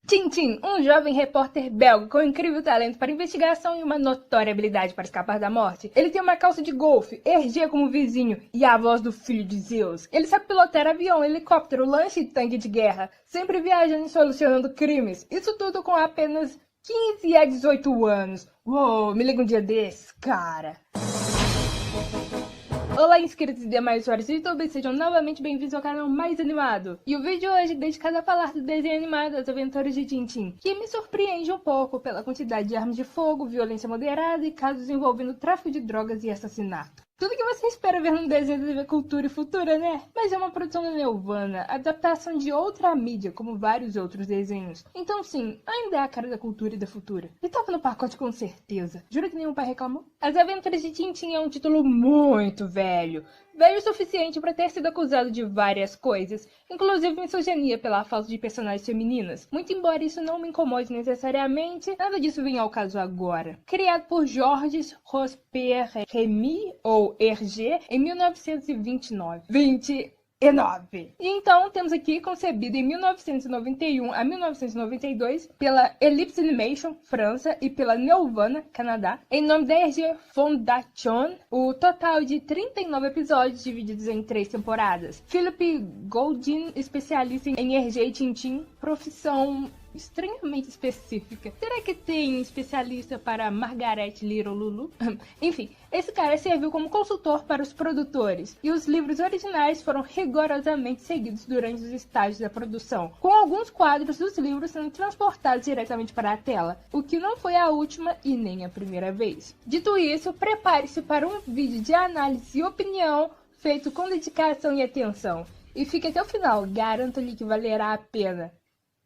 Tintin, um jovem repórter belga com incrível talento para investigação e uma notória habilidade para escapar da morte. Ele tem uma calça de golfe, Hergé como vizinho e a voz do filho de Zeus. Ele sabe pilotar avião, helicóptero, lanche e tanque de guerra, sempre viajando e solucionando crimes. Isso tudo com apenas 15 a 18 anos. Uou, me liga um dia desse, cara. Olá, inscritos e demais usuários do YouTube, sejam novamente bem-vindos ao canal mais animado. E o vídeo de hoje é dedicado a falar do desenho animado As Aventuras de Tintin, que me surpreende um pouco pela quantidade de armas de fogo, violência moderada e casos envolvendo tráfico de drogas e assassinato. Tudo que você espera ver num desenho da TV Cultura e Futura, né? Mas é uma produção da Nelvana, adaptação de outra mídia, como vários outros desenhos. Então sim, ainda é a cara da Cultura e da Futura. E tava no pacote com certeza. Jura que nenhum pai reclamou? As Aventuras de Tintin é um título muito velho. Velho o suficiente para ter sido acusado de várias coisas, inclusive misoginia pela falta de personagens femininas. Muito embora isso não me incomode necessariamente, nada disso vem ao caso agora. Criado por Georges Rosper-Remy, ou Hergé, em 1929. E então temos aqui, concebido em 1991 a 1992 pela Ellipse Animation, França, e pela Nelvana, Canadá, em nome da Hergé Fondation, o total de 39 episódios divididos em 3 temporadas. Philippe Goldin, especialista em Hergé e Tintin, profissão estranhamente específica. Será que tem especialista para Margaret Little Lulu? Enfim, esse cara serviu como consultor para os produtores, e os livros originais foram rigorosamente seguidos durante os estágios da produção, com alguns quadros dos livros sendo transportados diretamente para a tela, o que não foi a última e nem a primeira vez. Dito isso, prepare-se para um vídeo de análise e opinião feito com dedicação e atenção. E fique até o final, garanto-lhe que valerá a pena.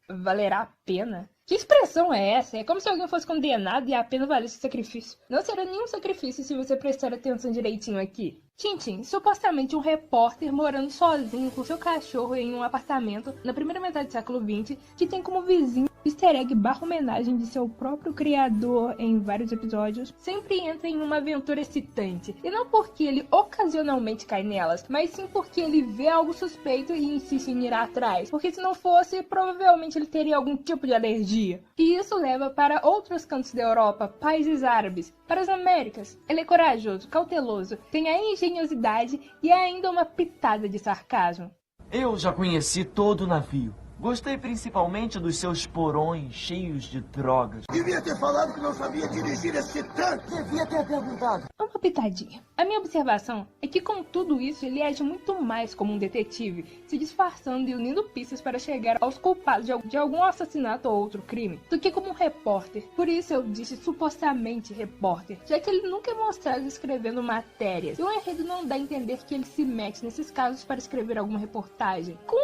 Valerá a pena? Que expressão é essa? É como se alguém fosse condenado e a pena valesse o sacrifício. Não será nenhum sacrifício se você prestar atenção direitinho aqui. Tintin, supostamente um repórter morando sozinho com seu cachorro em um apartamento na primeira metade do século XX, que tem como vizinho easter egg barra homenagem de seu próprio criador em vários episódios, sempre entra em uma aventura excitante. E não porque ele ocasionalmente cai nelas, mas sim porque ele vê algo suspeito e insiste em ir atrás. Porque se não fosse, provavelmente ele teria algum tipo de alergia. E isso leva para outros cantos da Europa, países árabes, para as Américas. Ele é corajoso, cauteloso, tem a engenhosidade e ainda uma pitada de sarcasmo. Eu já conheci todo o navio. Gostei principalmente dos seus porões cheios de drogas. Devia ter falado que não sabia dirigir esse tanque. Devia ter perguntado. Uma pitadinha. A minha observação é que com tudo isso ele age muito mais como um detetive, se disfarçando e unindo pistas para chegar aos culpados de algum assassinato ou outro crime, do que como um repórter. Por isso eu disse supostamente repórter, já que ele nunca é mostrado escrevendo matérias, e o enredo não dá a entender que ele se mete nesses casos para escrever alguma reportagem, com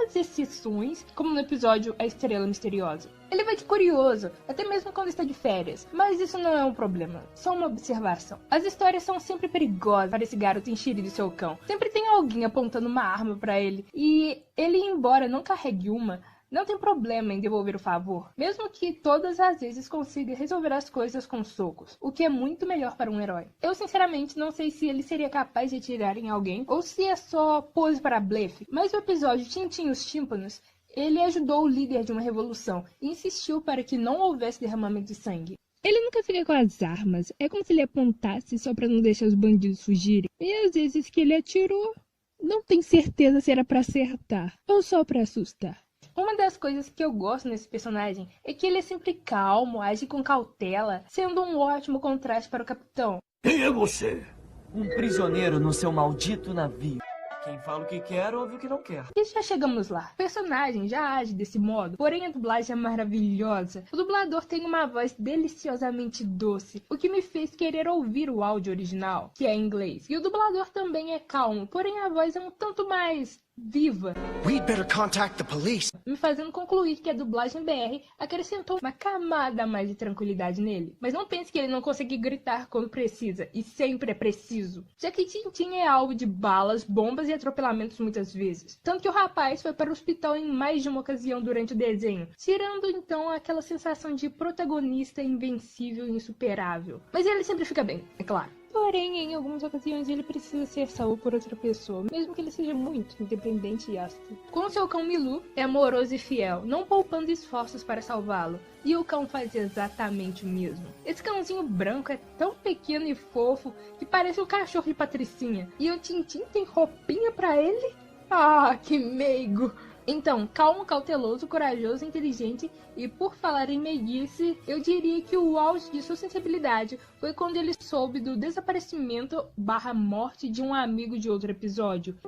algumas exceções, como no episódio A Estrela Misteriosa. Ele vai de curioso, até mesmo quando está de férias, mas isso não é um problema, só uma observação. As histórias são sempre perigosas para esse garoto enxerido de seu cão. Sempre tem alguém apontando uma arma para ele, e ele, embora não carregue uma, não tem problema em devolver o favor, mesmo que todas as vezes consiga resolver as coisas com socos, o que é muito melhor para um herói. Eu sinceramente não sei se ele seria capaz de atirar em alguém, ou se é só pose para blefe, mas o episódio Tintin e os Tímpanos, ele ajudou o líder de uma revolução e insistiu para que não houvesse derramamento de sangue. Ele nunca fica com as armas, é como se ele apontasse só para não deixar os bandidos fugirem. E às vezes que ele atirou, não tem certeza se era para acertar ou só para assustar. Uma das coisas que eu gosto nesse personagem é que ele é sempre calmo, age com cautela, sendo um ótimo contraste para o capitão. Quem é você? Um prisioneiro no seu maldito navio. Quem fala o que quer, ouve o que não quer. E já chegamos lá. O personagem já age desse modo, porém a dublagem é maravilhosa. O dublador tem uma voz deliciosamente doce, o que me fez querer ouvir o áudio original, que é em inglês. E o dublador também é calmo, porém a voz é um tanto mais viva, We'd better contact the police. me fazendo concluir que a dublagem BR acrescentou uma camada a mais de tranquilidade nele. Mas não pense que ele não consegue gritar quando precisa, e sempre é preciso, já que Tintin é alvo de balas, bombas e atropelamentos muitas vezes. Tanto que o rapaz foi para o hospital em mais de uma ocasião durante o desenho, tirando então aquela sensação de protagonista invencível e insuperável. Mas ele sempre fica bem, é claro. Porém, em algumas ocasiões ele precisa ser salvo por outra pessoa, mesmo que ele seja muito independente e ácido. Com seu cão Milu, é amoroso e fiel, não poupando esforços para salvá-lo. E o cão faz exatamente o mesmo. Esse cãozinho branco é tão pequeno e fofo que parece um cachorro de Patricinha. E o Tintin tem roupinha pra ele? Ah, que meigo! Então, calmo, cauteloso, corajoso, inteligente e, por falar em meiguice, eu diria que o auge de sua sensibilidade foi quando ele soube do desaparecimento/morte de um amigo de outro episódio.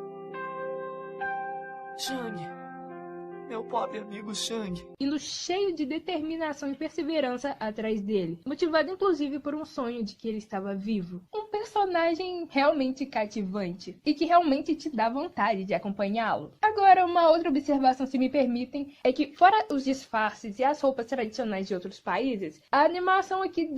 Shang, meu pobre amigo Shang. Indo cheio de determinação e perseverança atrás dele, motivado inclusive por um sonho de que ele estava vivo. Um personagem realmente cativante e que realmente te dá vontade de acompanhá-lo. Agora, uma outra observação, se me permitem, é que fora os disfarces e as roupas tradicionais de outros países, a animação aqui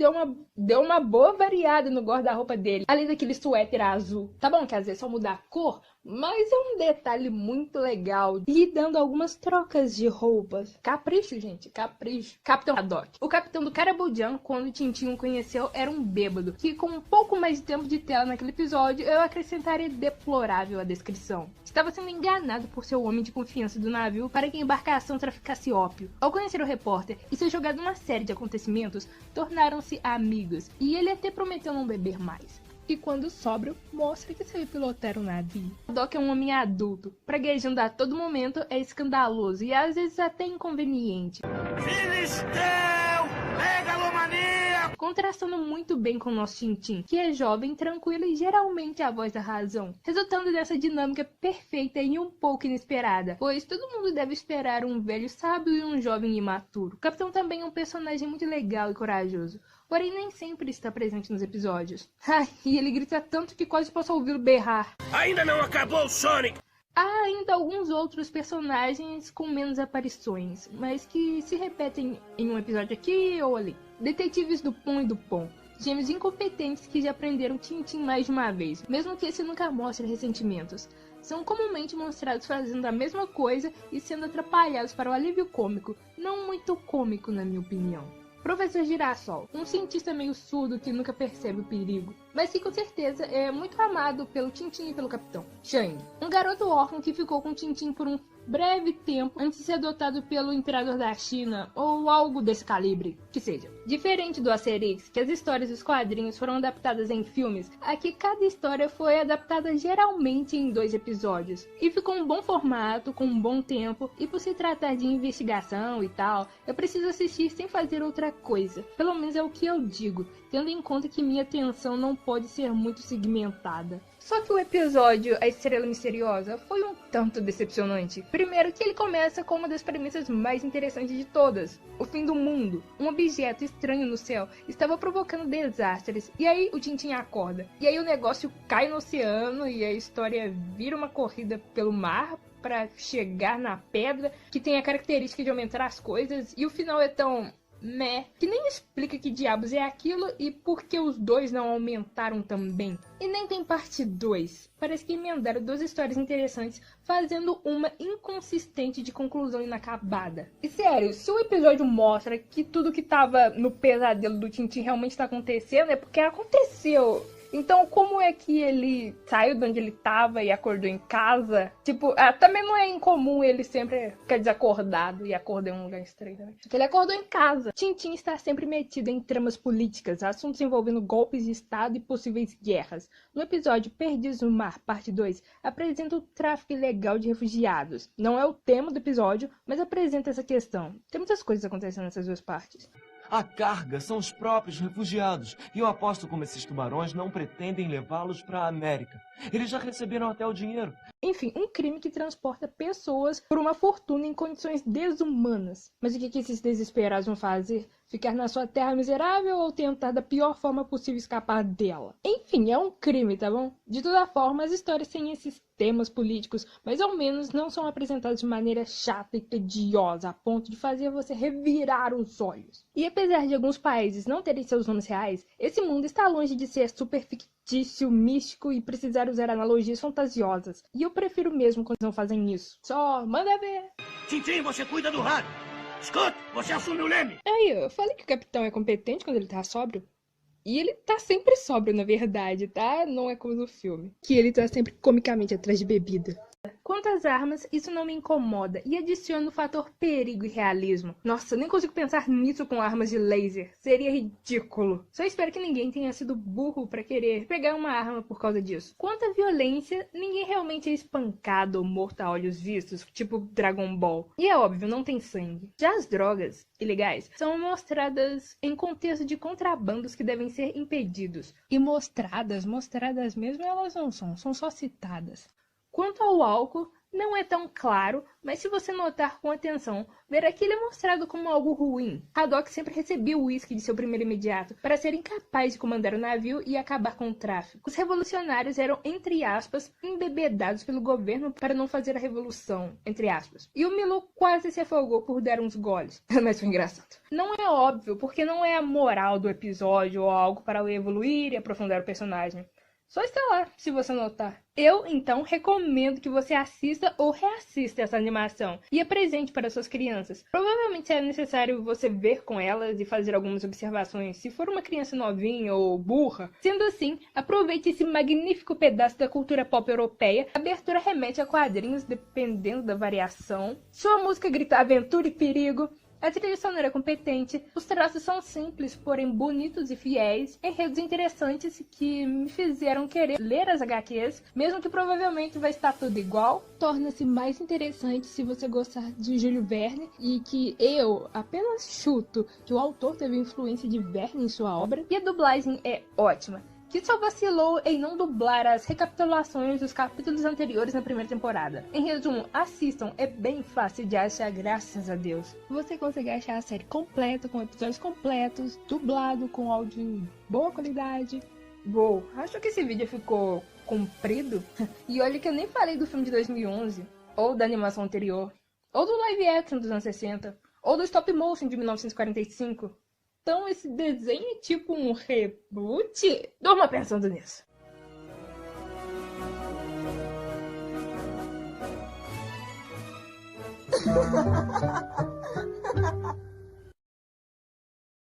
deu uma boa variada no guarda-roupa dele, além daquele suéter azul. Tá bom que às vezes só muda a cor, mas é um detalhe muito legal, lhe dando algumas trocas de roupas. Capricho, gente, capricho. Capitão Haddock. O capitão do Carabujan, quando o Tintin o conheceu, era um bêbado, que com um pouco mais de tempo de tela naquele episódio, eu acrescentaria deplorável a descrição. Estava sendo enganado por seu homem de confiança do navio para que a embarcação traficasse ópio. Ao conhecer o repórter e ser jogado numa série de acontecimentos, tornaram-se amigos, e ele até prometeu não beber mais. E quando sóbrio, mostra que sabe pilotar um navio. Doc é um homem adulto, praguejando a todo momento é escandaloso e às vezes até inconveniente. Filisteu! Megalomania! Contrastando muito bem com o nosso Tintin, que é jovem, tranquilo e geralmente a voz da razão, resultando nessa dinâmica perfeita e um pouco inesperada, pois todo mundo deve esperar um velho sábio e um jovem imaturo. O capitão também é um personagem muito legal e corajoso, porém nem sempre está presente nos episódios. Ai, e ele grita tanto que quase posso ouvi-lo berrar. Ainda não acabou, Sonic! Há ainda alguns outros personagens com menos aparições, mas que se repetem em um episódio aqui ou ali. Detetives do Pom e do Pom. Gêmeos incompetentes que já aprenderam Tintin mais de uma vez, mesmo que esse nunca mostre ressentimentos. São comumente mostrados fazendo a mesma coisa e sendo atrapalhados para o alívio cômico, não muito cômico na minha opinião. Professor Girassol, um cientista meio surdo que nunca percebe o perigo, mas que com certeza é muito amado pelo Tintin e pelo capitão. Shang, um garoto órfão que ficou com Tintin por um breve tempo antes de ser adotado pelo imperador da China, ou algo desse calibre, que seja. Diferente do Asterix, que as histórias dos quadrinhos foram adaptadas em filmes, aqui cada história foi adaptada geralmente em 2 episódios, e ficou um bom formato, com um bom tempo, e por se tratar de investigação e tal, eu preciso assistir sem fazer outra coisa, pelo menos é o que eu digo, tendo em conta que minha atenção não pode ser muito segmentada. Só que o episódio A Estrela Misteriosa foi um tanto decepcionante. Primeiro que ele começa com uma das premissas mais interessantes de todas, o fim do mundo. Um objeto estranho no céu estava provocando desastres, e aí o Tintin acorda. E aí o negócio cai no oceano e a história vira uma corrida pelo mar para chegar na pedra, que tem a característica de aumentar as coisas, e o final é tão... que nem explica que diabos é aquilo e por que os dois não aumentaram também. E nem tem parte 2. Parece que emendaram 2 histórias interessantes, fazendo uma inconsistente de conclusão inacabada. E sério, se o episódio mostra que tudo que tava no pesadelo do Tintin realmente tá acontecendo, é porque aconteceu. Então, como é que ele saiu de onde ele tava e acordou em casa? Tipo, também não é incomum ele sempre ficar desacordado e acordar em um lugar estranho também. Ele acordou em casa. Tintin está sempre metido em tramas políticas, assuntos envolvendo golpes de estado e possíveis guerras. No episódio Perdidos no Mar, parte 2, apresenta o tráfico ilegal de refugiados. Não é o tema do episódio, mas apresenta essa questão. Tem muitas coisas acontecendo nessas 2 partes. A carga são os próprios refugiados, e eu aposto como esses tubarões não pretendem levá-los para a América. Eles já receberam até o dinheiro. Enfim, um crime que transporta pessoas por uma fortuna em condições desumanas. Mas o que esses desesperados vão fazer? Ficar na sua terra miserável ou tentar da pior forma possível escapar dela? Enfim, é um crime, tá bom? De toda forma, as histórias têm esses temas políticos, mas ao menos não são apresentados de maneira chata e tediosa, a ponto de fazer você revirar os olhos. E apesar de alguns países não terem seus nomes reais, esse mundo está longe de ser super fictício, místico e precisar usar analogias fantasiosas. E eu prefiro mesmo quando não fazem isso. Só manda ver! Tintin, você cuida do rádio! Scott, você assume o leme! Aí, eu falei que o capitão é competente quando ele tá sóbrio. E ele tá sempre sóbrio, na verdade, tá? Não é como no filme. Que ele tá sempre comicamente atrás de bebida. Quanto às armas, isso não me incomoda e adiciona o fator perigo e realismo. Nossa, eu nem consigo pensar nisso com armas de laser. Seria ridículo. Só espero que ninguém tenha sido burro pra querer pegar uma arma por causa disso. Quanto à violência, ninguém realmente é espancado ou morto a olhos vistos, tipo Dragon Ball. E é óbvio, não tem sangue. Já as drogas ilegais são mostradas em contexto de contrabandos que devem ser impedidos. E mostradas mesmo elas não são só citadas. Quanto ao álcool, não é tão claro, mas se você notar com atenção, verá que ele é mostrado como algo ruim. Haddock sempre recebia o uísque de seu primeiro imediato para ser incapaz de comandar o navio e acabar com o tráfico. Os revolucionários eram, entre aspas, embebedados pelo governo para não fazer a revolução, entre aspas. E o Milu quase se afogou por dar uns goles, mas foi engraçado. Não é óbvio, porque não é a moral do episódio ou algo para evoluir e aprofundar o personagem. Só está lá, se você notar. Eu, então, recomendo que você assista ou reassista essa animação e apresente para suas crianças. Provavelmente é necessário você ver com elas e fazer algumas observações se for uma criança novinha ou burra. Sendo assim, aproveite esse magnífico pedaço da cultura pop europeia. A abertura remete a quadrinhos, dependendo da variação. Sua música grita aventura e perigo. A trilha sonora é competente, os traços são simples, porém bonitos e fiéis, enredos interessantes que me fizeram querer ler as HQs, mesmo que provavelmente vai estar tudo igual. Torna-se mais interessante se você gostar de Júlio Verne, e que eu apenas chuto que o autor teve influência de Verne em sua obra, e a dublagem é ótima. Que só vacilou em não dublar as recapitulações dos capítulos anteriores na primeira temporada. Em resumo, assistam, é bem fácil de achar, graças a Deus. Você consegue achar a série completa, com episódios completos, dublado, com áudio em boa qualidade. Acho que esse vídeo ficou comprido. E olha que eu nem falei do filme de 2011, ou da animação anterior, ou do live action dos anos 60, ou do stop motion de 1945. Então esse desenho é tipo um reboot? Durma pensando nisso.